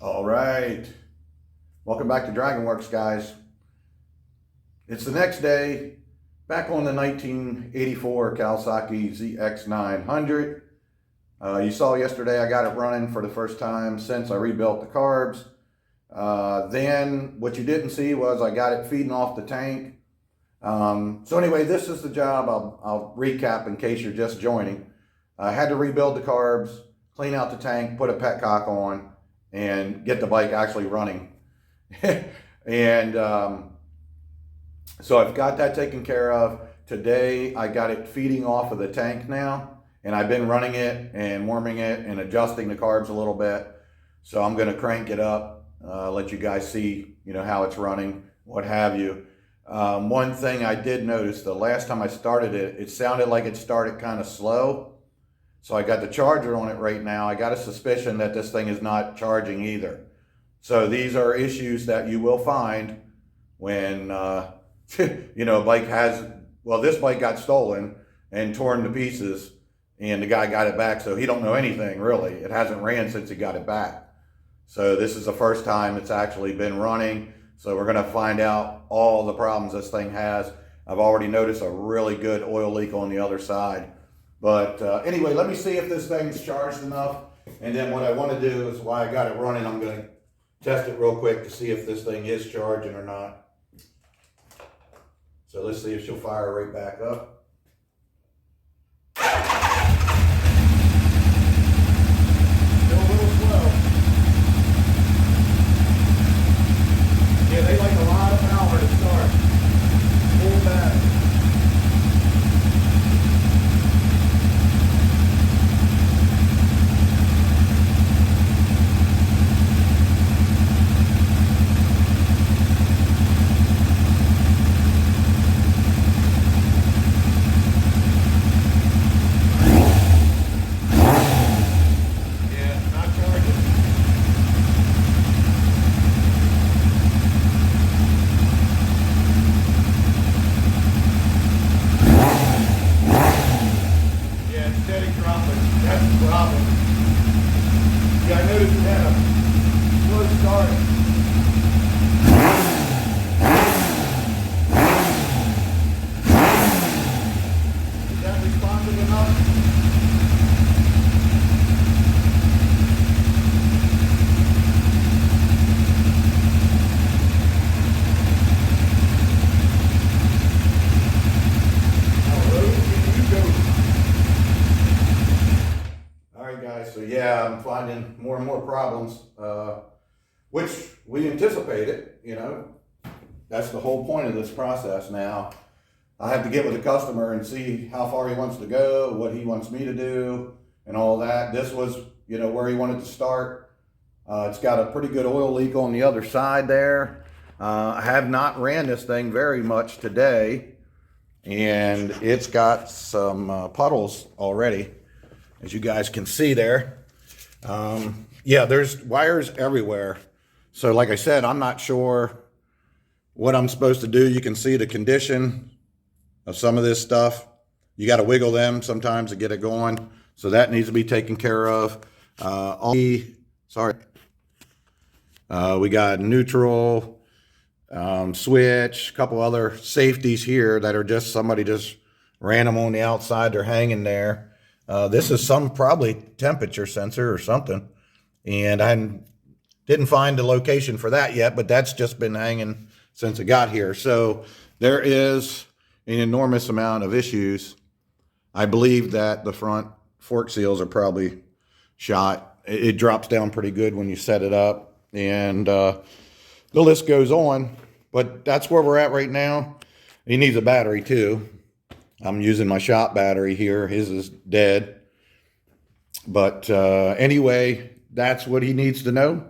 All right, welcome back to DragonWorks, guys. It's the next day, back on the 1984 Kawasaki ZX900. You saw yesterday I got it running for the first time since I rebuilt the carbs. Then what you didn't see was I got it feeding off the tank. So anyway, this is the job. I'll recap in case you're just joining. I had to rebuild the carbs, clean out the tank, put a petcock on, and get the bike actually running. And so I've got that taken care of. Today I got it feeding off of the tank now, and I've been running it and warming it and adjusting the carbs a little bit. So I'm going to crank it up, let you guys see, how it's running, what have you. One thing I did notice, the last time I started it, it sounded like it started kind of slow. So I got the charger on it right now. I got a suspicion that this thing is not charging either. So these are issues that you will find when, a bike this bike got stolen and torn to pieces, and the guy got it back. So he don't know anything really. It hasn't ran since he got it back. So this is the first time it's actually been running. So we're gonna find out all the problems this thing has. I've already noticed a really good oil leak on the other side. But anyway, let me see if this thing's charged enough. And then what I want to do is, while I got it running, I'm going to test it real quick to see if this thing is charging or not. So let's see if she'll fire right back up. Still a little slow. Yeah, they like a lot of power to start. Full battery. Yeah, I noticed it had a slow start. Is that responsive enough? So yeah, I'm finding more and more problems, which we anticipated, That's the whole point of this process now. I have to get with the customer and see how far he wants to go, what he wants me to do, and all that. This was, where he wanted to start. It's got a pretty good oil leak on the other side there. I have not ran this thing very much today, and it's got some puddles already, as you guys can see there. Yeah, there's wires everywhere. So like I said, I'm not sure what I'm supposed to do. You can see the condition of some of this stuff. You got to wiggle them sometimes to get it going. So that needs to be taken care of. We got neutral, switch, a couple other safeties here that are just, somebody just ran them on the outside. They're hanging there. This is some probably temperature sensor or something, and I didn't find the location for that yet, but that's just been hanging since it got here. So there is an enormous amount of issues. I believe that the front fork seals are probably shot. It drops down pretty good when you set it up, and the list goes on, but that's where we're at right now. He needs a battery too. I'm using my shop battery here. His is dead. But anyway, that's what he needs to know.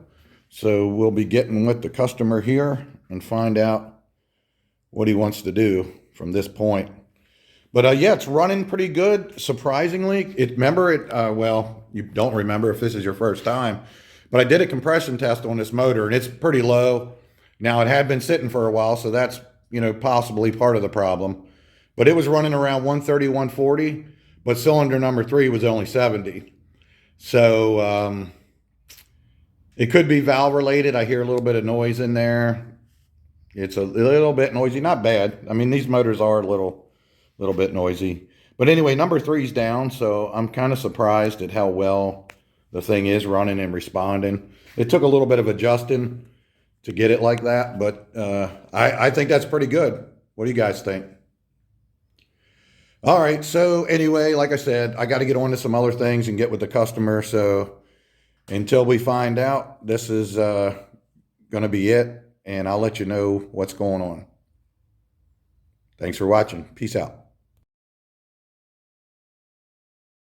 So we'll be getting with the customer here and find out what he wants to do from this point. But yeah, it's running pretty good, surprisingly. Well, you don't remember if this is your first time, but I did a compression test on this motor, and it's pretty low. Now, it had been sitting for a while, so that's, possibly part of the problem. But it was running around 130, 140, but cylinder number 3 was only 70. So It could be valve related. I hear a little bit of noise in there. It's a little bit noisy, not bad. I mean, these motors are a little bit noisy. But anyway, number 3's down, so I'm kind of surprised at how well the thing is running and responding. It took a little bit of adjusting to get it like that, but I think that's pretty good. What do you guys think? All right, so anyway, like I said, I got to get on to some other things and get with the customer. So until we find out, this is going to be it, and I'll let you know what's going on. Thanks for watching. Peace out.